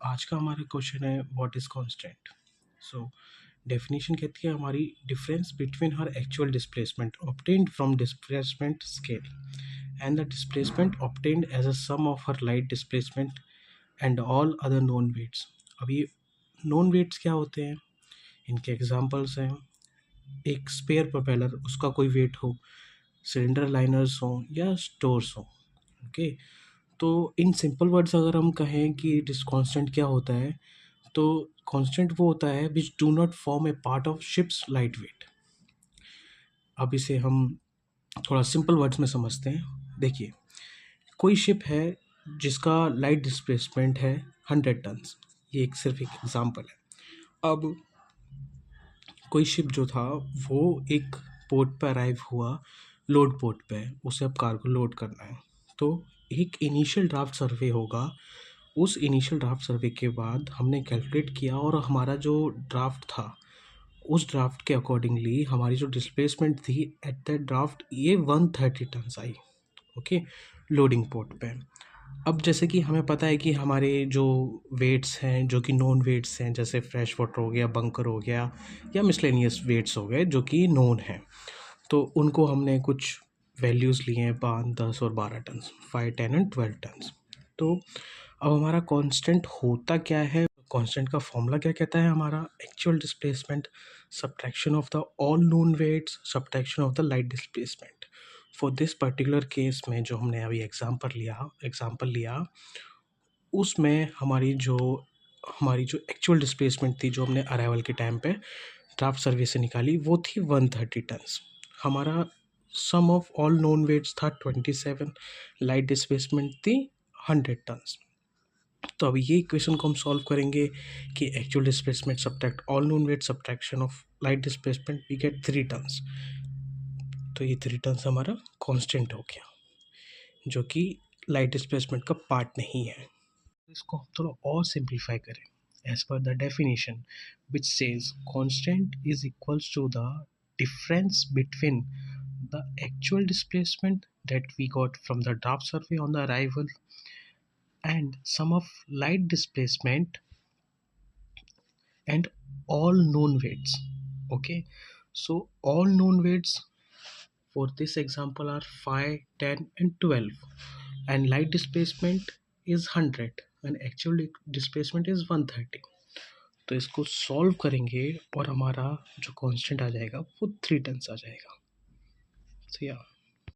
आज का हमारा क्वेश्चन है what is constant. So definition कहती है हमारी difference between her actual displacement obtained from displacement scale and the displacement obtained as a sum of her light displacement and all other known weights. अब ये known weights क्या होते हैं, इनके examples हैं एक स्पेयर प्रोपेलर, उसका कोई वेट हो, सिलेंडर लाइनर्स हो या स्टोर्स हो। ओके, तो इन सिंपल वर्ड्स अगर हम कहें कि डिस कांस्टेंट क्या होता है, तो कांस्टेंट वो होता है which do not form A part of ships light weight. अब इसे हम थोड़ा सिंपल वर्ड्स में समझते हैं। देखिए, कोई शिप है जिसका लाइट डिस्प्लेसमेंट है 100 टन्स, ये एक सिर्फ एक एग्जांपल है। अब कोई शिप जो था वो एक पोर्ट पर अराइव हुआ, लोड पोर्ट पे, उसे अब कार्गो लोड करना है। तो एक इनिशियल ड्राफ्ट सर्वे होगा। उस इनिशियल ड्राफ्ट सर्वे के बाद हमने कैलकुलेट किया और हमारा जो ड्राफ्ट था उस ड्राफ्ट के अकॉर्डिंगली हमारी जो डिस्प्लेसमेंट थी एट दैट ड्राफ्ट ये 130 टन्स आई। ओके, लोडिंग पोर्ट पे। अब जैसे कि हमें पता है कि हमारे जो वेट्स हैं जो कि नॉन वेट्स हैं, जैसे फ्रेश वाटर हो गया, बंकर हो गया या मिसलेनियस वेट्स हो गए जो कि नॉन हैं, तो उनको हमने कुछ वैल्यूज़ लिए हैं 5, 10 और 12 टन्स, 5, 10 एंड 12 टन्स। तो अब हमारा कांस्टेंट होता क्या है, कांस्टेंट का फॉर्मूला क्या कहता है, हमारा actual displacement subtraction of the all known weights subtraction of the light displacement. For this particular case में जो हमने अभी एग्जांपल लिया उसमें हमारी जो एक्चुअल डिस्प्लेसमेंट थी, जो हमने अराइवल के टाइम पे ड्राफ्ट सर्वे से निकाली, वो थी 130 टन्स। हमारा सम ऑफ ऑल नोन वेट्स था 27, लाइट डिस्प्लेसमेंट थी 100 टन्स। तो अब ये इक्वेशन को हम सॉल्व करेंगे कि actual displacement subtract all known weight subtraction of light displacement, we get 3 tons. तो ये 3 टन्स हमारा कांस्टेंट हो गया जो कि लाइट डिस्प्लेसमेंट का पार्ट नहीं है। इसको हम थोड़ा और सिंप्लीफाई करें, as per the definition which says constant is equals to the difference between the actual displacement that we got from the draft survey on the arrival and sum of light displacement and all known weights. Okay, so all known weights for this example are 5, 10 and 12, and light displacement is 100 and actual displacement is 130। तो इसको solve करेंगे और हमारा जो constant आ जाएगा वो 3 turns आ जाएगा। So yeah.